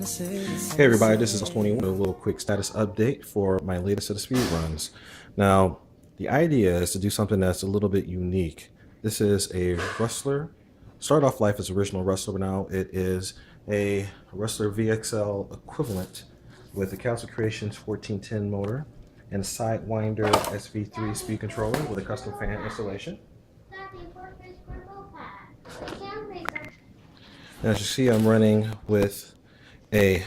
Hey everybody, this is 21, a little quick status update for my latest set of speed runs. Now, the idea is to do something that's a little bit unique. This is a Rustler. Started off life as original Rustler, but now it is a Rustler VXL equivalent with a Castle Creations 1410 motor and a Sidewinder SV3 speed controller with a custom fan installation. And as you see, I'm running with a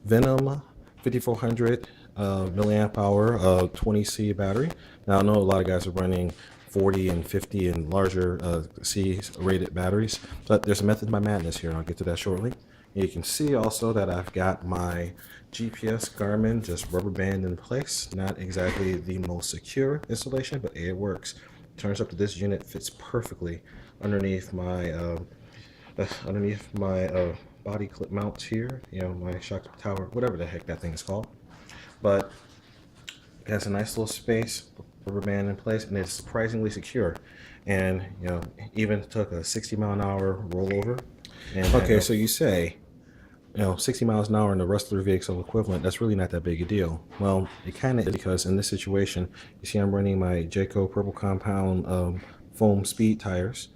Venom 5400 milliamp hour 20C battery. Now I know a lot of guys are running 40 and 50 and larger C rated batteries, but there's a method to my madness here, and I'll get to that shortly. You can see also that I've got my GPS Garmin just rubber band in place. Not exactly the most secure installation, but it works. Turns up to this unit, fits perfectly underneath my body clip mounts here, you know, my shock tower, whatever the heck that thing is called. But it has a nice little space, rubber band in place, and it's surprisingly secure. And you know, even took a 60-mile-an-hour rollover. And okay, so you say, you know, 60 miles an hour in the Rustler VXL equivalent, that's really not that big a deal. Well, it kind of is, because in this situation, you see I'm running my Jayco Purple Compound foam speed tires,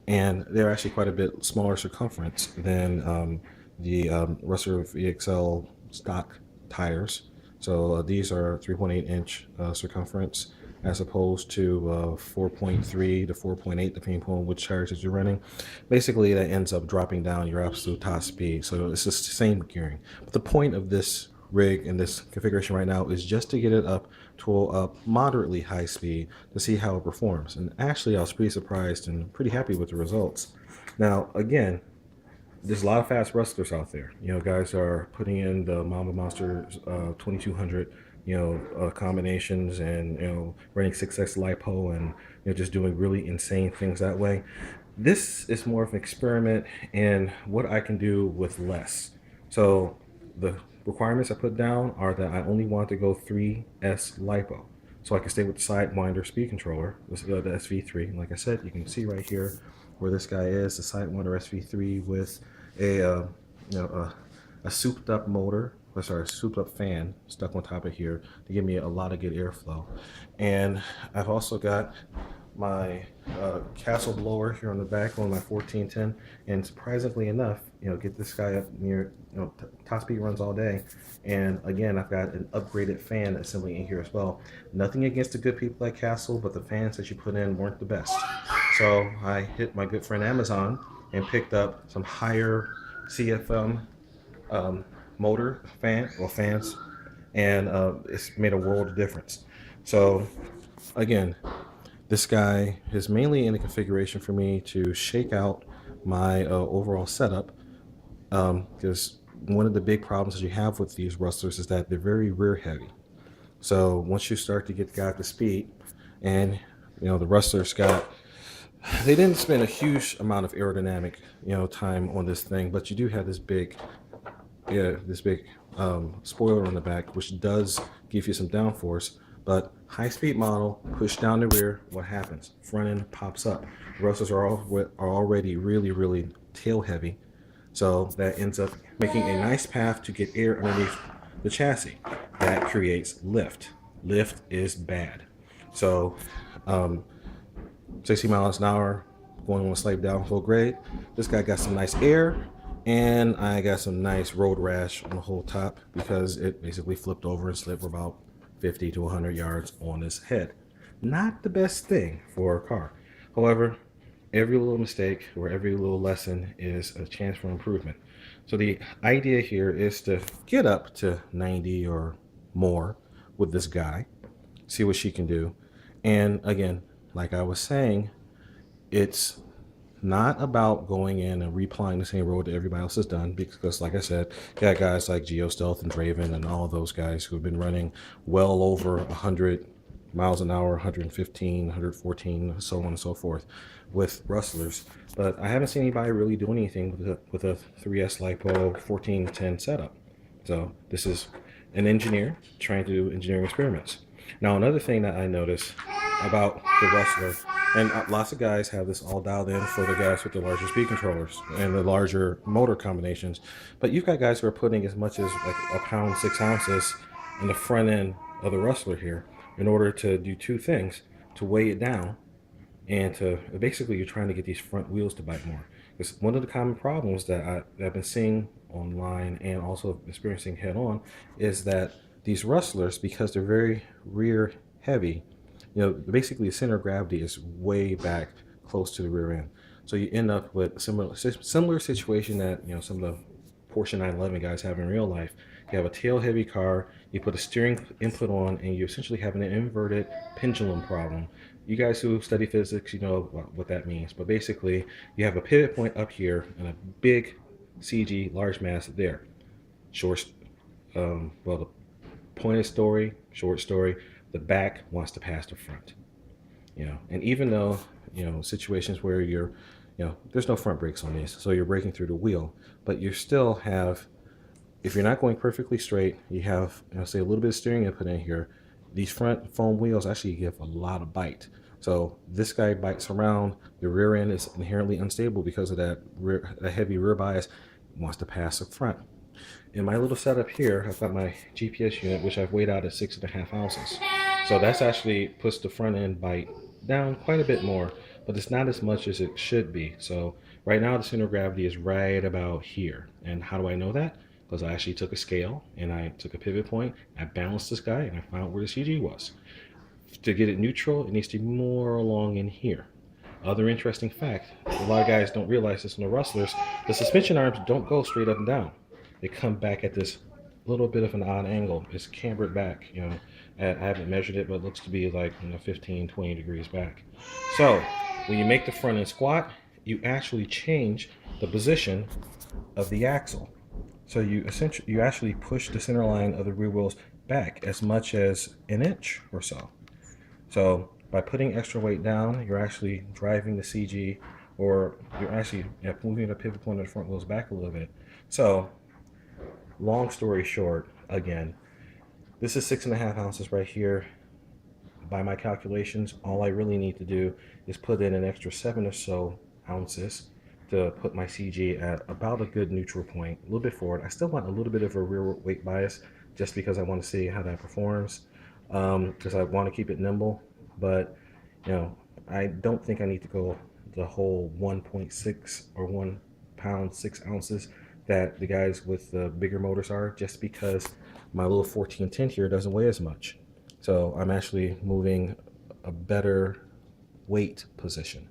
and they're actually quite a bit smaller circumference than the Rustler VXL stock tires. So these are 3.8-inch circumference, as opposed to 4.3 to 4.8, depending upon which tires that you're running. Basically, that ends up dropping down your absolute top speed. So it's just the same gearing. But the point of this rig and this configuration right now is just to get it up to a moderately high speed to see how it performs. And actually, I was pretty surprised and pretty happy with the results. Now, again, there's a lot of fast Rustlers out there. You know, guys are putting in the Mamba Monster 2200, you know, combinations, and, you know, running 6x lipo, and, you know, just doing really insane things that way. This is more of an experiment in what I can do with less. So the requirements I put down are that I only want to go 3S lipo, so I can stay with the Sidewinder speed controller, the SV3. Like I said, you can see right here where this guy is, the Sidewinder SV3 with a a souped up motor, or sorry, souped up fan stuck on top of here to give me a lot of good airflow. And I've also got my Castle blower here on the back on my 1410, and surprisingly enough, you know, get this guy up near, you know, top speed runs all day. And again, I've got an upgraded fan assembly in here as well. Nothing against the good people at Castle, but the fans that you put in weren't the best. So I hit my good friend Amazon and picked up some higher CFM motor fans, and it's made a world of difference. So again, this guy is mainly in a configuration for me to shake out my overall setup, because one of the big problems that you have with these Rustlers is that they're very rear heavy. So once you start to get the speed, and you know, the Rustlers they didn't spend a huge amount of aerodynamic, you know, time on this thing, but you do have this big spoiler on the back, which does give you some downforce. But high speed model, push down the rear, what happens? Front end pops up. Rustlers are already really tail heavy, so that ends up making a nice path to get air underneath the chassis. That creates lift. Lift is bad. So 60 miles an hour going on a slight downhill grade. This guy got some nice air, and I got some nice road rash on the whole top because it basically flipped over and slid for about 50 to 100 yards on his head. Not the best thing for a car. However, every little mistake or every little lesson is a chance for improvement. So the idea here is to get up to 90 or more with this guy, see what she can do. And again, like I was saying, it's not about going in and replying the same road that everybody else has done, because like I said, you got guys like GeoStealth and Draven and all of those guys who have been running well over 100 miles an hour, 115, 114, so on and so forth with Rustlers. But I haven't seen anybody really do anything with a 3S LiPo 1410 setup. So this is an engineer trying to do engineering experiments. Now, another thing that I noticed about the Rustler And lots of guys have this all dialed in for the guys with the larger speed controllers and the larger motor combinations. But you've got guys who are putting as much as like a pound 6 ounces in the front end of the rustler here in order to do two things: to weigh it down, and to basically you're trying to get these front wheels to bite more. Because one of the common problems that I've been seeing online and also experiencing head on is that these rustlers, because they're very rear heavy, basically the center of gravity is way back close to the rear end. So you end up with a similar situation that some of the Porsche 911 guys have in real life. You have a tail heavy car, you put a steering input on, and you essentially have an inverted pendulum problem. You guys who study physics, you know what that means. But basically, you have a pivot point up here and a big CG large mass there. Short, the point of story, short story, the back wants to pass the front. And even though situations where there's no front brakes on these, so you're braking through the wheel, but you still have, if you're not going perfectly straight, you have say a little bit of steering input in here. These front foam wheels actually give a lot of bite. So this guy bites around. The rear end is inherently unstable because of that heavy rear bias. Wants to pass the front. In my little setup here, I've got my GPS unit, which I've weighed out at 6.5 ounces. So that's actually puts the front end bite down quite a bit more, but it's not as much as it should be. So right now the center of gravity is right about here. And how do I know that? Because I actually took a scale and I took a pivot point, I balanced this guy, and I found where the CG was. To get it neutral, it needs to be more along in here. Other interesting fact, a lot of guys don't realize this in the rustlers, the suspension arms don't go straight up and down. They come back at this little bit of an odd angle. It's cambered back, I haven't measured it, but it looks to be like 15, 20 degrees back. So when you make the front end squat, you actually change the position of the axle. So you actually push the center line of the rear wheels back as much as an inch or so. So by putting extra weight down, you're actually driving the CG, or you're actually moving the pivot point of the front wheels back a little bit. So long story short, again, this is 6.5 ounces right here. By my calculations, all I really need to do is put in an extra 7 or so ounces to put my CG at about a good neutral point, a little bit forward. I still want a little bit of a rear weight bias just because I want to see how that performs, because I want to keep it nimble. But I don't think I need to go the whole 1.6 or 1 pound 6 ounces that the guys with the bigger motors are, just because my little 1410 here doesn't weigh as much. So I'm actually moving a better weight position.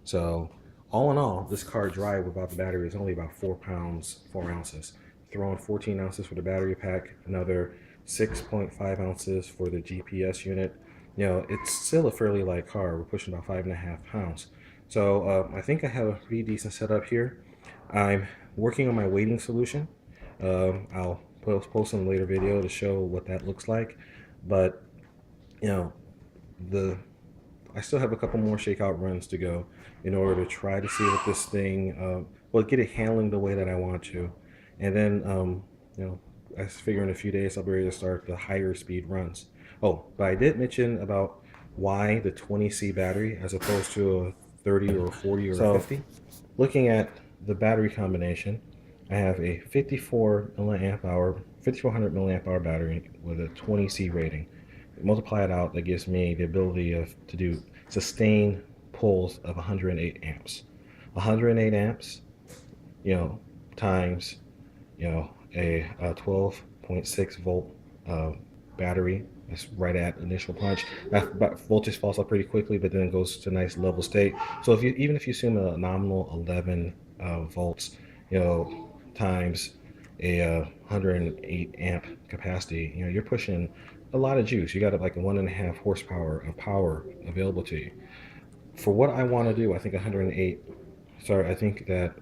So all in all, this car drive without the battery is only about 4 pounds 4 ounces. Throw in 14 ounces for the battery pack, another 6.5 ounces for the GPS unit. It's still a fairly light car. We're pushing about 5.5 pounds. So I think I have a pretty decent setup here. I'm working on my weighting solution. I'll post in a later video to show what that looks like. But I still have a couple more shakeout runs to go in order to try to see what this thing, get it handling the way that I want to. And then, I figure in a few days I'll be ready to start the higher speed runs. Oh, but I did mention about why the 20C battery as opposed to a 30 or 40 or 50. Looking at the battery combination, I have a 5400 milliamp hour battery with a 20C rating. Multiply it out, that gives me the ability to do sustained pulls of 108 amps. 108 amps, times, a 12.6 volt battery. That's right at initial punch. That voltage falls off pretty quickly, but then it goes to a nice level state. So even if you assume a nominal 11 volts, times a 108 amp capacity, you're pushing a lot of juice. You got like a 1.5 horsepower of power available to you. For what I want to do, I think I think that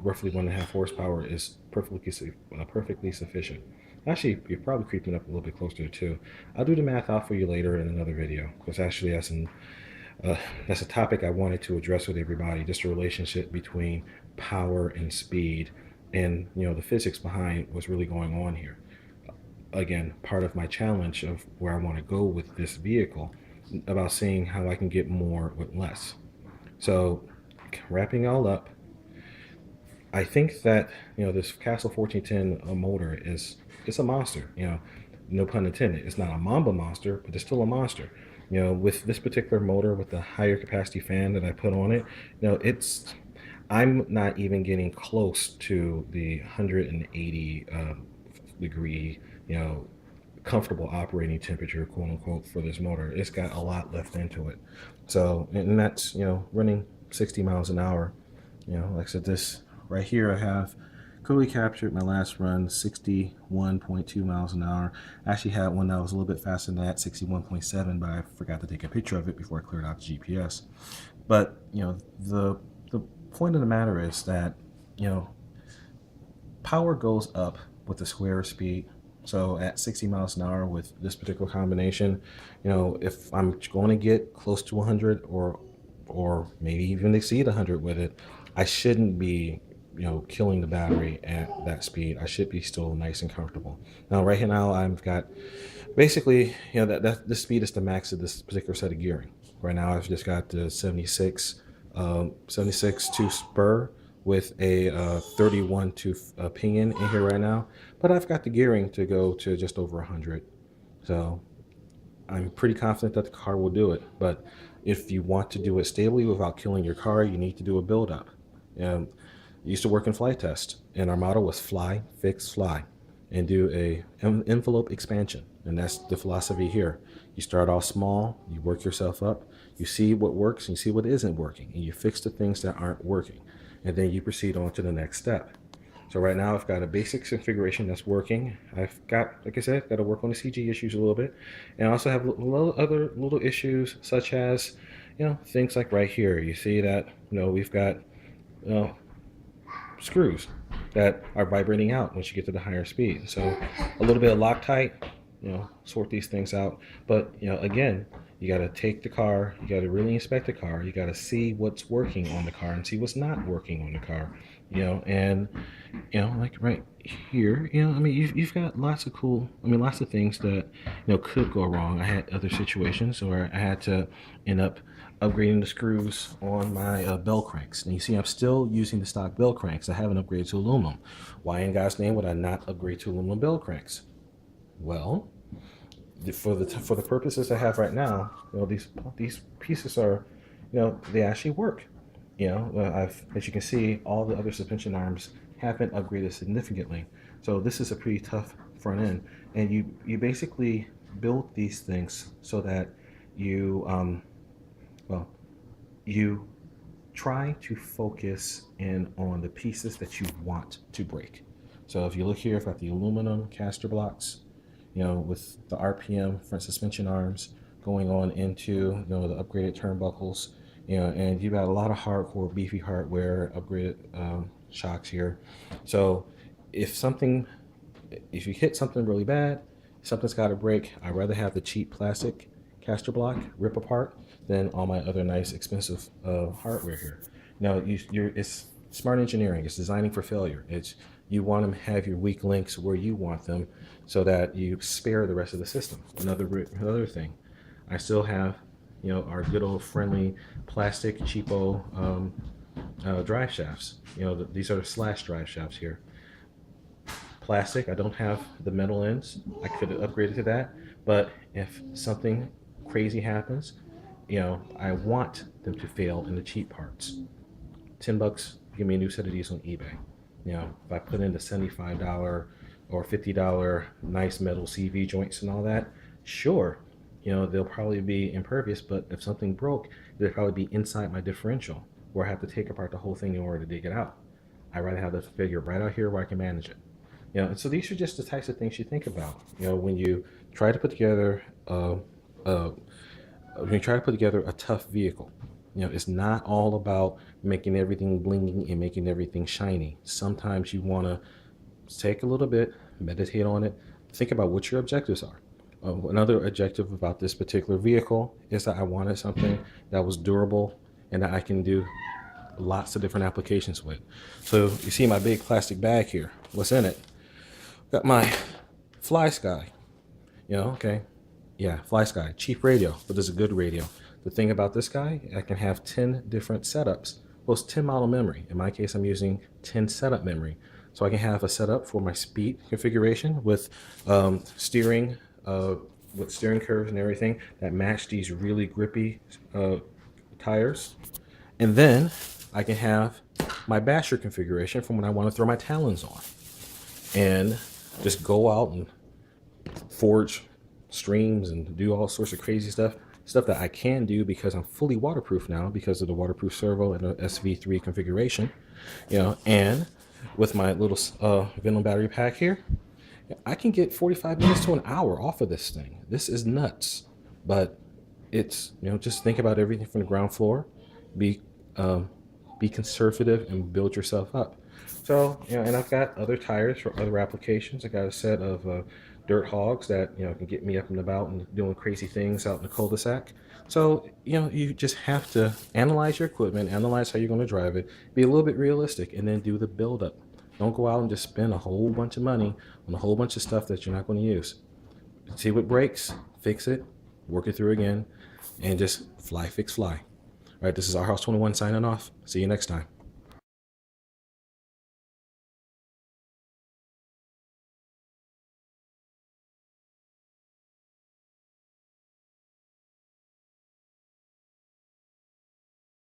roughly 1.5 horsepower is perfectly sufficient. Actually, you're probably creeping up a little bit closer to 2. I'll do the math out for you later in another video, because actually that's a topic I wanted to address with everybody, just the relationship between power and speed, and the physics behind what's really going on here. Again, part of my challenge of where I want to go with this vehicle about seeing how I can get more with less. So wrapping all up, I think that this Castle 1410 motor is it's a monster. No pun intended. It's not a Mamba monster, but it's still a monster. With this particular motor, with the higher capacity fan that I put on it, it's I'm not even getting close to the 180 degree, comfortable operating temperature, quote unquote, for this motor. It's got a lot left into it. So, and that's, running 60 miles an hour. Like I said, this right here, I have clearly captured my last run, 61.2 miles an hour. I actually had one that was a little bit faster than that, 61.7, but I forgot to take a picture of it before I cleared out the GPS. But, the point of the matter is that, power goes up with the square speed. So at 60 miles an hour with this particular combination, if I'm going to get close to 100 or maybe even exceed 100 with it, I shouldn't be killing the battery at that speed. I should be still nice and comfortable. Now right here now I've got basically that this speed is the max of this particular set of gearing. Right now I've just got the 76 to spur with a 31 to pinion in here right now, but I've got the gearing to go to just over 100. So I'm pretty confident that the car will do it. But if you want to do it stably without killing your car, you need to do a build up. I used to work in flight test, and our motto was fly, fix, fly, and do a envelope expansion. And that's the philosophy here. You start off small, you work yourself up, you see what works and you see what isn't working, and you fix the things that aren't working. And then you proceed on to the next step. So right now I've got a basic configuration that's working. I've got, like I said, got to work on the CG issues a little bit. And I also have other little issues such as, things like right here. You see that, we've got screws that are vibrating out once you get to the higher speed. So a little bit of Loctite, sort these things out. But, again, you got to take the car, you got to really inspect the car, you got to see what's working on the car and see what's not working on the car, and, like right here, you've got lots of lots of things that, could go wrong. I had other situations where I had to end up upgrading the screws on my bell cranks. And you see, I'm still using the stock bell cranks. I haven't upgraded to aluminum. Why in God's name would I not upgrade to aluminum bell cranks? Well, for the purposes I have right now, these pieces are, they actually work. As you can see, all the other suspension arms have been upgraded significantly. So this is a pretty tough front end, and you basically build these things so that you you try to focus in on the pieces that you want to break. So if you look here, I've got the aluminum caster blocks, with the RPM front suspension arms going on into, the upgraded turnbuckles, and you've got a lot of hardcore, beefy hardware, upgraded shocks here. So if you hit something really bad, something's got to break, I'd rather have the cheap plastic caster block rip apart than all my other nice expensive hardware here. It's smart engineering. It's designing for failure. You want to have your weak links where you want them so that you spare the rest of the system. Another thing, I still have, our good old friendly plastic cheapo drive shafts. These are slash drive shafts here. Plastic, I don't have the metal ends. I could have upgraded to that, but if something crazy happens, I want them to fail in the cheap parts. $10, give me a new set of these on eBay. If I put in the $75 or $50 nice metal CV joints and all that, sure, they'll probably be impervious, but if something broke, they'll probably be inside my differential, where I have to take apart the whole thing in order to dig it out. I'd rather have the figure right out here where I can manage it. And so these are just the types of things you think about, when you try to put together a tough vehicle. It's not all about making everything blingy and making everything shiny. Sometimes you want to take a little bit, meditate on it, think about what your objectives are. Another objective about this particular vehicle is that I wanted something that was durable and that I can do lots of different applications with. So you see my big plastic bag here. What's in it? Got my Fly Sky. Okay. Yeah, Fly Sky, cheap radio, but it's a good radio. The thing about this guy, I can have 10 different setups. Well, it's 10 model memory. In my case, I'm using 10 setup memory. So I can have a setup for my speed configuration steering, with steering curves and everything that match these really grippy tires. And then I can have my basher configuration from when I want to throw my talons on and just go out and forge streams and do all sorts of crazy stuff that I can do because I'm fully waterproof now because of the waterproof servo and the SV3 configuration, and with my little Venom battery pack here, I can get 45 minutes to an hour off of this thing. This is nuts, but it's, just think about everything from the ground floor, be be conservative and build yourself up. So, and I've got other tires for other applications. I got a set of dirt hogs that, can get me up and about and doing crazy things out in the cul-de-sac. So, you just have to analyze your equipment, analyze how you're going to drive it, be a little bit realistic, and then do the build-up. Don't go out and just spend a whole bunch of money on a whole bunch of stuff that you're not going to use. See what breaks, fix it, work it through again, and just fly, fix, fly. All right, this is Our House 21 signing off. See you next time.